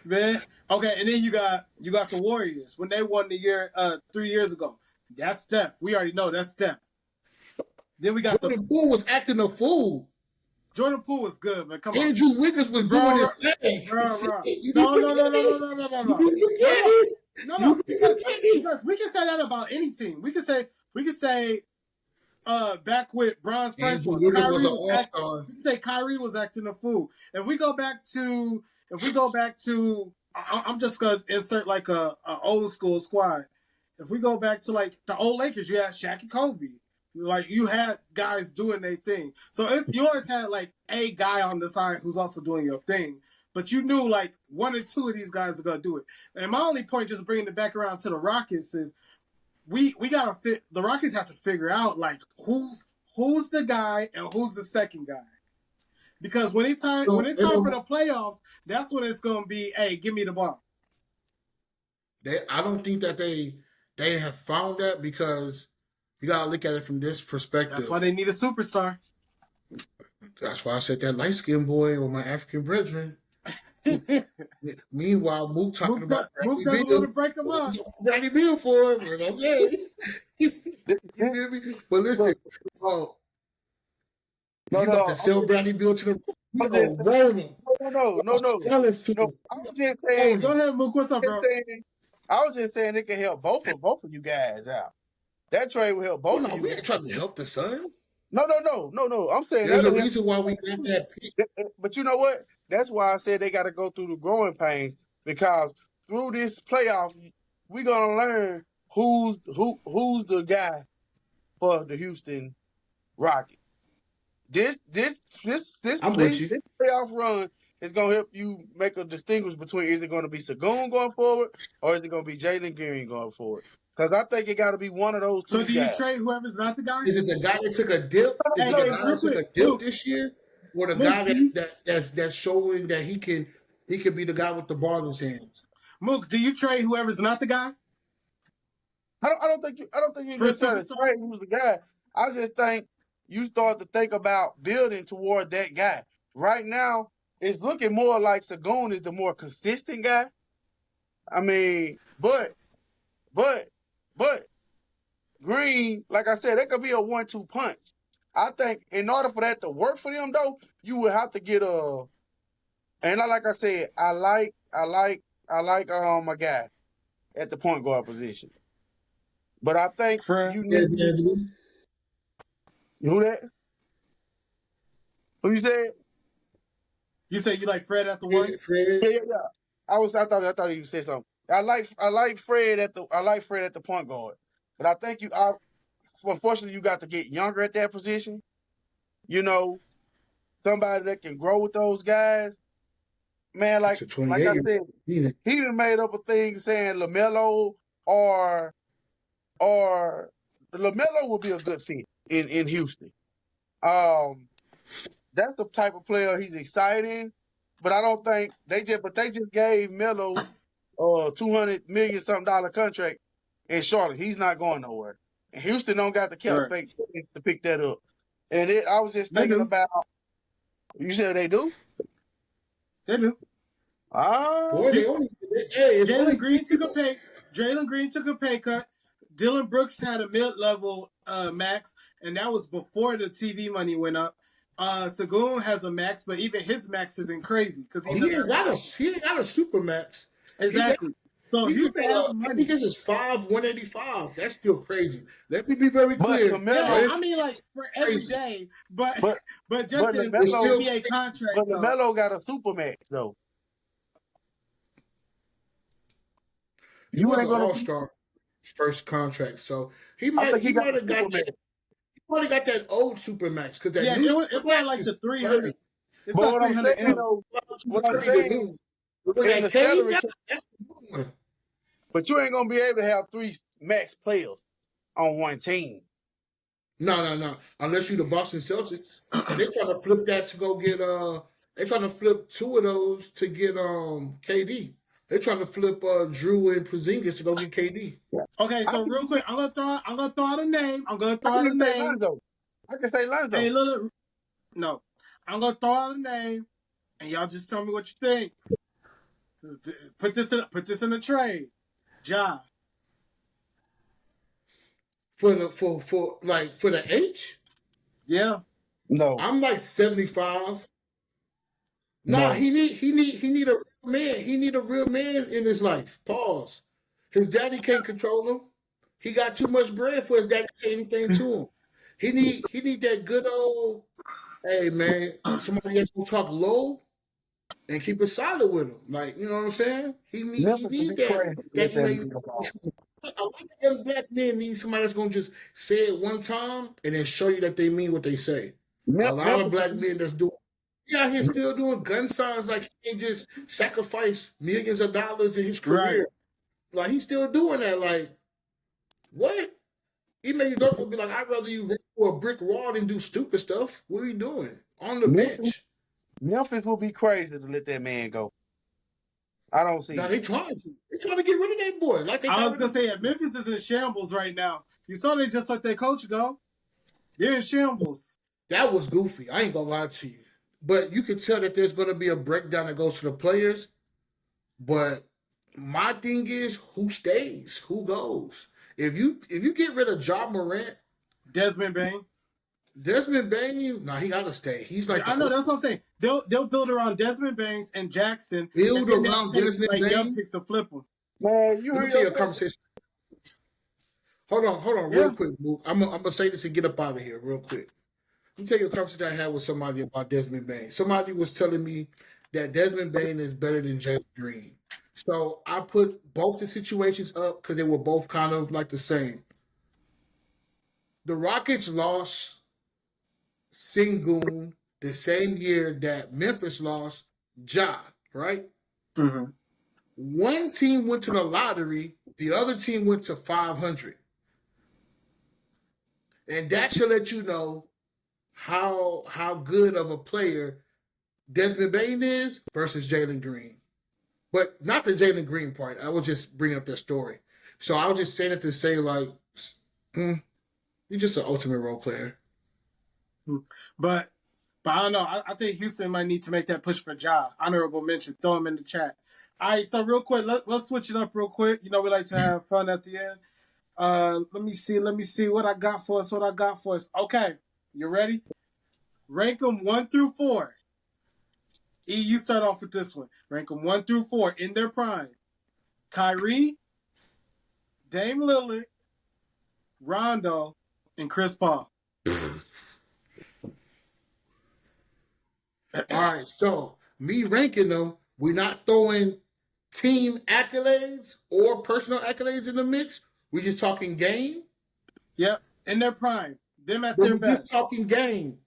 Man, okay, and then you got the Warriors when they won the year 3 years ago. That's Steph. We already know that's Steph. Then we got Jordan Poole was acting a fool. Jordan Poole was good, man. Come on. Andrew Wiggins was doing his thing. No, because we can say that about any team. We can say back with Bron's first one, we can say Kyrie was acting a fool. If we go back to, I'm just gonna insert like a old school squad. If we go back to like the old Lakers, you had Shaq and Kobe. Like you had guys doing their thing. So you always had like a guy on the side who's also doing your thing. But you knew like one or two of these guys are gonna do it. And my only point, just bringing it back around to the Rockets, is we gotta fit. The Rockets have to figure out like who's the guy and who's the second guy. Because when it's time for the playoffs, that's when it's gonna be, hey, give me the ball. I don't think that they have found that, because you gotta look at it from this perspective. That's why they need a superstar. That's why I said that light-skinned boy or my African brethren. Meanwhile, Mook talking about Mook doesn't want to break them up. Bradley Beal for him. Okay. You feel me? But listen, you about to sell Bradley Beal to the No. I was just saying. Go ahead, Mook. What's up, bro? I was just saying it can help both of you guys out. That trade will help both of you. We ain't trying to help the Suns. No. I'm saying there's a reason why we got that pick. But you know what? That's why I said they got to go through the growing pains, because through this playoff, we're gonna learn who's the guy for the Houston Rockets. This playoff run is gonna help you make a distinguish between, is it going to be Sagoon going forward or is it going to be Jalen Green going forward? Because I think it got to be one of those two. So do you trade whoever's not the guy? Is it the guy that took a dip? Is it the guy that took a dip this year, or the guy that's showing that he can be the guy with the ball in his hands? Mook, do you trade whoever's not the guy? I don't think you just try to trade who's the guy. I just think you start to think about building toward that guy. Right now, it's looking more like Sagoon is the more consistent guy. I mean, but Green, like I said, that could be a 1-2 punch. I think in order for that to work for them, though, you would have to get and like I said, I like my guy at the point guard position. But I think you need who that? Who you said? You say you like Fred at the one? Fred. Yeah. I thought you said something. I like Fred at the point guard. But I think unfortunately you got to get younger at that position. You know, somebody that can grow with those guys. Man, like I said, he even made up a thing saying LaMelo or LaMelo would be a good fit in Houston. That's the type of player he's exciting, but I don't think they just gave Melo $200 million something contract in Charlotte. He's not going nowhere. And Houston don't got the cap space to pick that up. And I was just thinking about. You said they do? They do. Boy, Hey, it's only Jalen three Green took a people. pay. Jalen Green took a pay cut. Dylan Brooks had a mid-level max, and that was before the TV money went up. Sagoon has a max, but even his max isn't crazy because he Oh, never had a he ain't got a super max. He got exactly. So he just Houston got has a the I think money. this is 185. That's still crazy. Let me be very But clear. Yeah, Lamelo, I mean, like for every Crazy. day, but but but but just in It's Lamelo, still NBA but contract talk. Lamelo got a super max though. he You was ain't an gonna. all-star first contract. So I think he he got might a have got super that max. he probably got that old super max because that Yeah, new super it's not max like is the 300. 230. It's But not what I'm 300 saying M's. though, what I'm 230 the saying new. But when in that the Cade salary got, cap, that's the new one. but you ain't gonna be able to have 3 max players on one team. No. Unless you the Boston Celtics. And they trying to flip that to go get they trying to flip 2 of those to get KD. They trying to flip Drew and Porzingis to go get KD. Okay, I so can, real quick, I'm gonna throw out a name. I'm gonna I throw can out a just say name. Lonzo. I can say Hey, Lonzo. look, no, I'm gonna throw out a name, and y'all just tell me what you think. Put this in a trade. Ja. For the for the H, Yeah. No, I'm like 75. Nah, no. he need a real man. He need a real man in his life. Pause. His daddy can't control him. He got too much bread for his daddy to say anything to him. He need that good old, hey man, somebody that's gonna talk low and keep it solid with him. Like, you know what I'm saying? He Memphis would need be crazy to let that that email. man go. A lot of young black men need somebody that's gonna just say it one time and then show you that they mean what they say. A lot of Memphis black would men that's doing he out here be, still doing gun signs like he ain't just sacrifice millions of dollars in his Right. career. Like he's still doing that. Like, what? Even your doctor will be like, I'd rather you run for a brick wall than do stupid stuff. What are you doing? On the Memphis, bench. Memphis would be crazy to let that man go. I don't see Now it. they trying to. They trying to get rid of that boy. Like they I got was rid gonna of say, Memphis is in shambles right now. You saw they just let their coach go. They're in shambles. that was goofy. I ain't gonna lie to you. But you can tell that there's gonna be a breakdown that goes to the players. But my thing is who stays, who goes. If you get rid of Ja Morant, Desmond Bain. Desmond Bain, nah, he gotta stay. He's like I the know that's what I'm saying. They'll build around Desmond Baines and Jackson, and build then they'll around take Desmond like young Bain. picks and flip them. Man, you Let me hear tell you a yourself? conversation. Hold on, real Yeah. quick, Mook. I'm gonna say this and get up out of here real quick. Let me tell you a conversation I had with somebody about Desmond Bain. Somebody was telling me that Desmond Bain is better than Jalen Green. So I put both the situations up because they were both kind of like the same. The Rockets lost Sengun the same year that Memphis lost Ja, right? Mm-hmm. One team went to the lottery, the other team went to 500. And that should let you know how good of a player Desmond Bain is versus Jalen Green. But not the Jalen Green part. I was just bringing up that story. So I was just saying it to say, like, you're just an ultimate role player. But I don't know. I think Houston might need to make that push for Ja. Honorable mention. Throw him in the chat. All right. So real quick, let's switch it up real quick. You know we like to have fun at the end. Let me see what I got for us. Okay, you ready? Rank them 1 through 4. You start off with this one. Rank them 1 through 4 in their prime. Kyrie, Dame Lillard, Rondo, and Chris Paul. All right, so me ranking them, we're not throwing team accolades or personal accolades in the mix. We're just talking game. Yep, in their prime. Them at But their we're just best. talking game.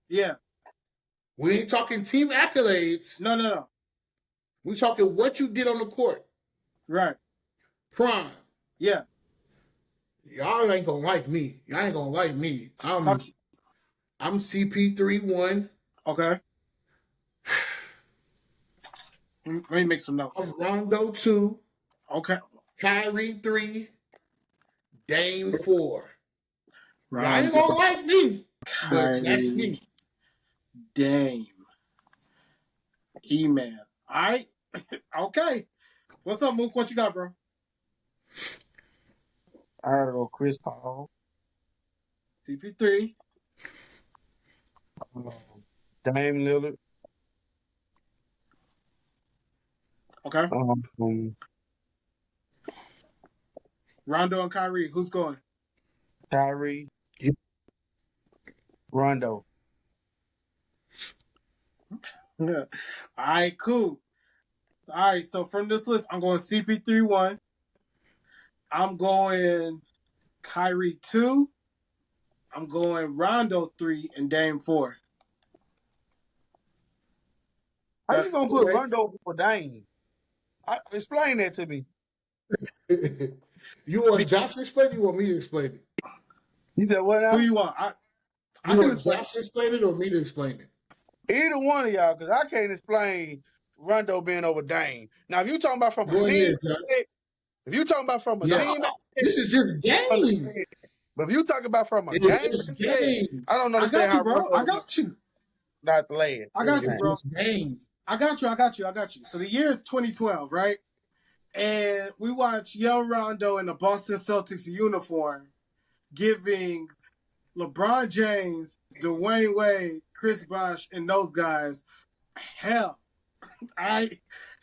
Yeah. We ain't talking team accolades. No. We talking what you did on the court. Right. Prime. Yeah. Y'all ain't gonna like me. Y'all ain't gonna like me. Talk. I'm CP3 1. Okay. Let me make some I'm notes. Rondo 2. Okay. Kyrie 3. Dame 4. Y'all ain't Rondo, gonna like me, but that's Kyrie, me. Dame, E-Man. All right. Okay. What's up, Mook? What you got, bro? I gotta go Chris Paul, CP3. um, Dame Lillard, Okay. um, Rondo and Kyrie. Who's going? Kyrie, Rondo. All right, cool. All right, so from this list, I'm going CP3 1. I'm going Kyrie 2. I'm going Rondo 3 and Dame 4. How you That gonna put Okay. Rondo for Dame? Explain that to me. You want Josh to explain it? You want me to explain it? He said, "What who now?" you want? I You can want explain. Josh to explain it or me to explain it? Either one of y'all, because I can't explain Rondo being over Dame. Now, if you talking about from a Go team ahead, Josh. aspect, if you talking about from a Yeah. team aspect, This is just I game. understand that. But if you talking about from a It is game just aspect, game. I don't I understand got you, how bro. I Rondo got you. not the last I every got you, It's time. bro. just game. I got you. I got you. I got you. So the year is 2012, right? And we watch young Rondo in the Boston Celtics uniform giving LeBron James, Dwayne Wade, Chris Bosh, and those guys hell. I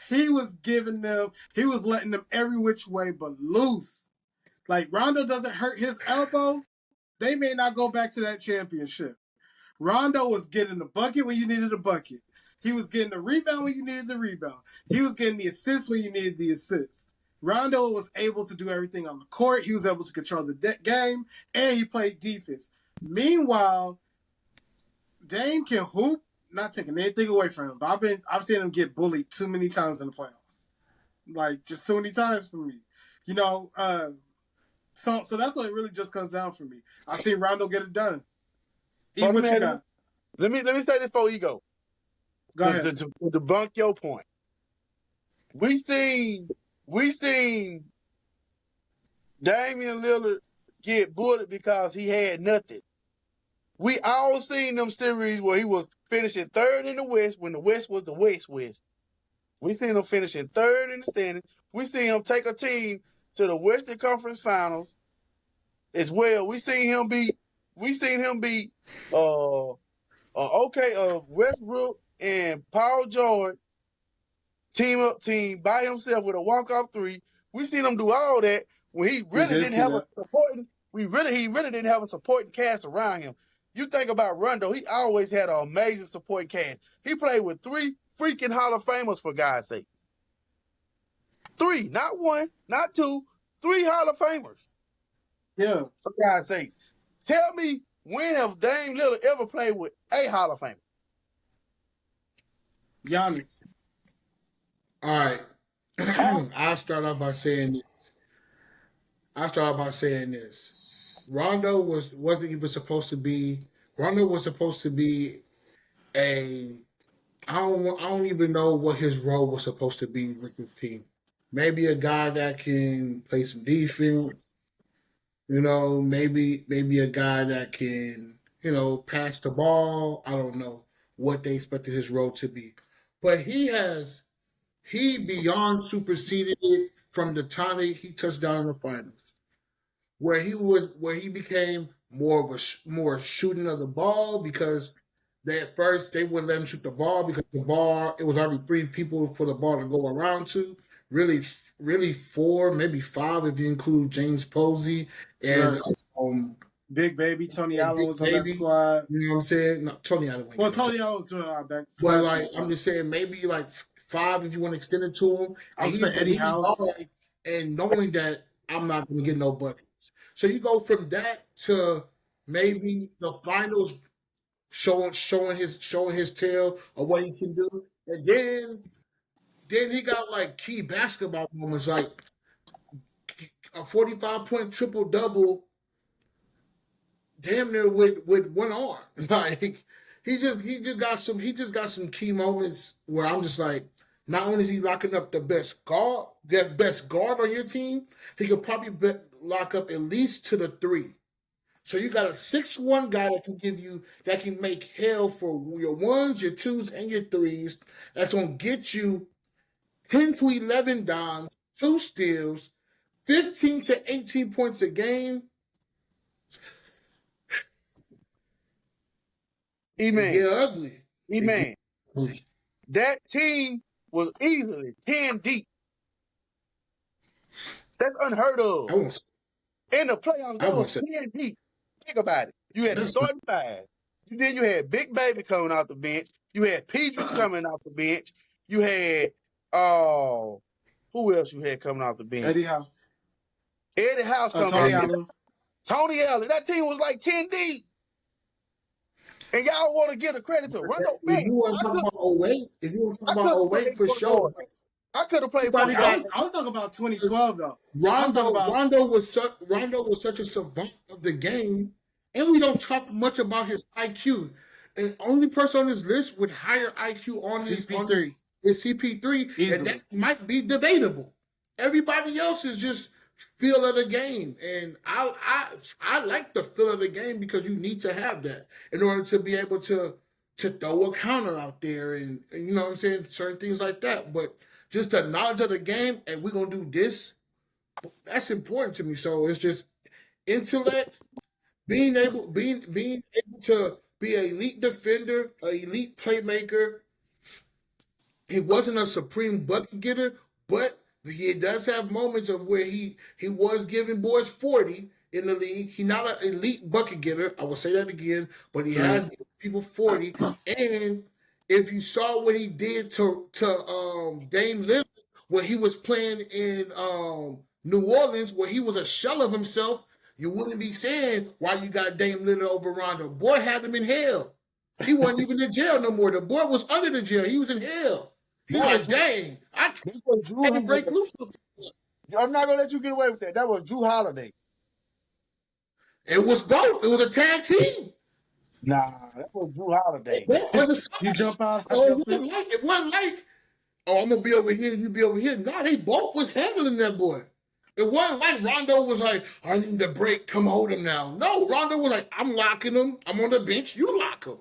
he was giving them, he was letting them every which way but loose. Like Rondo doesn't hurt his elbow, they may not go back to that championship. Rondo was getting the bucket when you needed a bucket. He was getting the rebound when you needed the rebound. He was getting the assist when you needed the assist. Rondo was able to do everything on the court. He was able to control the game, and he played defense. Meanwhile, Dame can hoop, not taking anything away from him. But I've seen him get bullied too many times in the playoffs, like just too many times for me. You know, so that's what it really just comes down for me. I seen Rondo get it done. E, But what you got? let me say this before you go Go ahead. to debunk your point. We seen we seen Damian Lillard get bullied because he had nothing. We all seen them series where he was finishing third in the West when the West was the West. We seen him finishing third in the standings. We seen him take a team to the Western Conference Finals as well. We seen him beat Westbrook and Paul George team by himself with a walk-off three. We seen him do all that when he We really did didn't see have a that. supporting. He really didn't have a supporting cast around him. You think about Rondo, he always had an amazing supporting cast. He played with 3 freaking Hall of Famers, for God's sake. 3, not 1, not 2, 3 Hall of Famers, Yeah, for God's sake. Tell me, when have Dame Lillard ever played with a Hall of Famer? Giannis. All right. I'll start off by saying this. I'll start off by saying this. Rondo wasn't even supposed to be. Rondo was supposed to be a. I don't even know what his role was supposed to be with the team. Maybe a guy that can play some defense. You know, maybe a guy that can pass the ball. I don't know what they expected his role to be, but he beyond superseded it from the time that he touched down in the finals, where he became more of more shooting of the ball because at first they wouldn't let him shoot the ball because the ball it was already 3 people for the ball to go around to. Really 4, maybe 5 if you include James Posey and Right. um Big Baby. Tony Allen Big was on that Baby. squad. You know what I'm saying? No, Tony Allen wouldn't Well, get into. Tony Allen was doing a lot back But slashing like and I'm stuff. just saying, maybe like 5 if you want to extend it to him, I and was saying Eddie he House. hard and knowing that I'm not going to get no buckets. So you go from that to maybe the finals showing his tail of what he can do, and then he got like key basketball moments like a 45-point triple double, damn near with one arm. Like he just got some key moments where I'm just like, not only is he locking up the best guard on your team, he could probably lock up at least to the 3. So you got a 6'1" guy that can make hell for your 1s, your 2s, and your 3s. That's gonna get you 10 to 11 dimes, 2 steals, 15 to 18 points a game. It get ugly. E-Man. Ugly. That team was easily 10 deep. That's unheard of. In the playoffs, that was 10 deep. Think about it. You had the starting five. Then you had Big Baby coming off the bench. You had Pedris coming off the bench. You had who else you had coming off the bench? Eddie House. Eddie House coming Tony off the bench. Allen. Tony Allen. That team was like 10 deep. And y'all want to give the credit to Rondo. If you want to talk about 08, for sure. I could have played. I was talking about 2012 though. Rondo was such a savant of the game, and we don't talk much about his IQ. And only person on this list with higher IQ on CP3 is CP3, easily. and that might be debatable. Everybody else is just feel of the game, and I like the feel of the game because you need to have that in order to be able to throw a counter out there, and you know what I'm saying, certain things like that. But just the knowledge of the game, and we're gonna do this. That's important to me. So it's just intellect, being able to be an elite defender, an elite playmaker. He wasn't a supreme bucket getter, but he does have moments of where he was giving boys 40 in the league. He's not an elite bucket getter. I will say that again, but he has given people 40. And if you saw what he did to Dame Lillard when he was playing in New Orleans, where he was a shell of himself, you wouldn't be saying why you got Dame Lillard over Rondo. Boy had him in hell. He wasn't even in jail no more. The boy was under the jail. He was in hell. He was like, dang, I can't break loose. I'm not going to let you get away with that. That was Drew Holiday. It was both. It was a tag team. Nah, that was Drew Holiday. You jump out. It wasn't like, oh, I'm going to be over here, you be over here. Nah, they both was handling that boy. It wasn't like Rondo was like, I need a break, come hold him now. No, Rondo was like, I'm locking him. I'm on the bench, you lock him.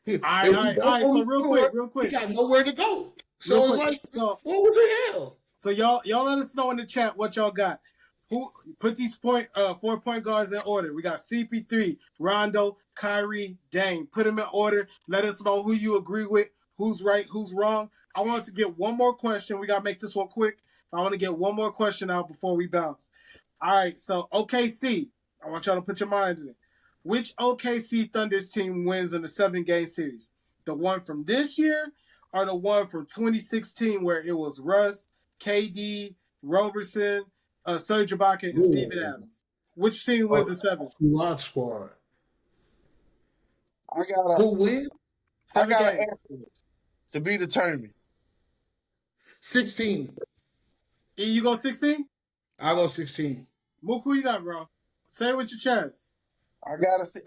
All right. So real quick. He got nowhere to go. So it's like, what was the hell? So y'all let us know in the chat what y'all got. Who put these 4-point guards in order? We got CP3, Rondo, Kyrie, Dame. Put them in order. Let us know who you agree with, who's right, who's wrong. I want to get one more question. We got to make this one quick. I want to get one more question out before we bounce. All right, so OKC. I want y'all to put your mind in it. Which OKC Thunder's team wins in the 7-game series? The one from this year or the one from 2016 where it was Russ, KD, Roberson, Serge Ibaka, and Steven Adams? Which team wins the 7? Squad. Who wins? 7 games. To be determined. 16. You go 16? I go 16. Mook, who you got, bro? Say it with your chest. I gotta see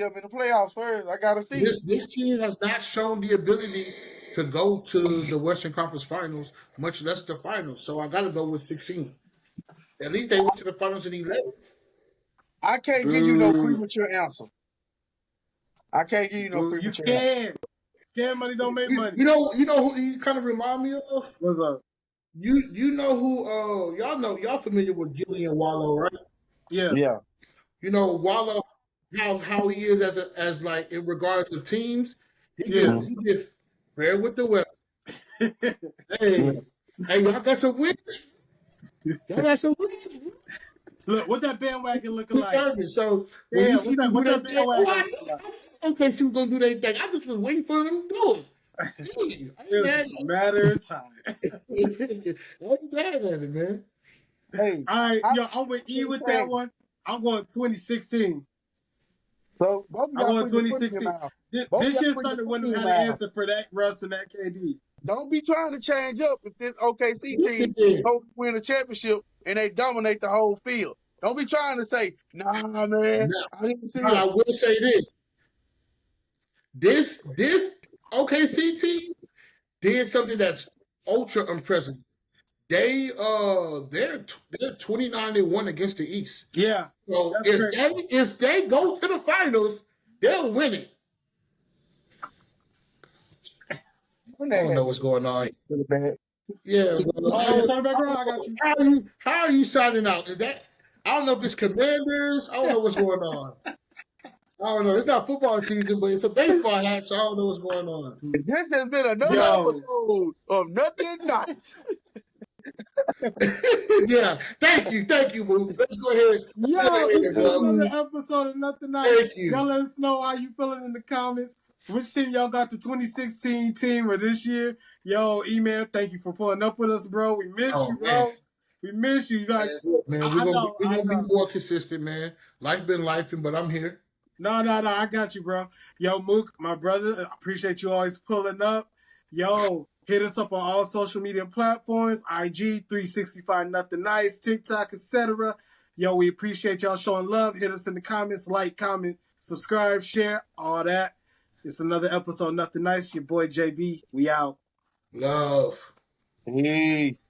up in the playoffs first. I gotta see. This team has not shown the ability to go to the Western Conference Finals, much less the finals. So I gotta go with 16. At least they went to the finals in 11. I can't give you no premature answer. I can't give you no premature. You scared? Scared money don't make money. You know who he kind of remind me of? What's up? You know who? Y'all familiar with Julian Wallow, right? Yeah. You know Wallow, how he is as like in regards to teams. He gets fair with the weather. Hey, y'all got some wins. Y'all got some wins. Look, what that bandwagon looking like? So when you see them do that thing, okay, so we're gonna do that thing. I just was waiting for them to do it. It was a matter of time. I ain't mad at it, man. Hey, all right, I'm with E with that one. I'm going 2016. So I'm going 2016. This year's Thunder wouldn't have had an answer for that Russ and that KD. Don't be trying to change up if this OKC team go win a championship and they dominate the whole field. Don't be trying to say, nah, man. I will say this. This OKC team did something that's ultra impressive. They're 29-1 against the East. Yeah. So if they go to the finals, they'll win it. I don't know what's going on. Yeah, bro. Oh, turn it back around. I got you. How are you signing out? Is that I don't know if it's Commanders. I don't know what's going on. I don't know. It's not football season, but it's a baseball hat, so I don't know what's going on. This has been another Yo. episode of Nothing Nice. Yeah, thank you, Mook. Let's go ahead. Yo, it's been another episode of Nothing Nice. Thank you. Y'all let us know how you feeling in the comments. Which team y'all got, the 2016 team or this year? Yo, email. Thank you for pulling up with us, bro. We miss you, bro. Man. We miss you. Like, Man, we're gonna be more consistent, man. Life been lifing, but I'm here. No, I got you, bro. Yo, Mook, my brother, I appreciate you always pulling up. Yo, hit us up on all social media platforms, IG, 365 Nothing Nice, TikTok, etc. Yo, we appreciate y'all showing love. Hit us in the comments, like, comment, subscribe, share, all that. It's another episode of Nothing Nice. Your boy JB. We out. Love. Peace.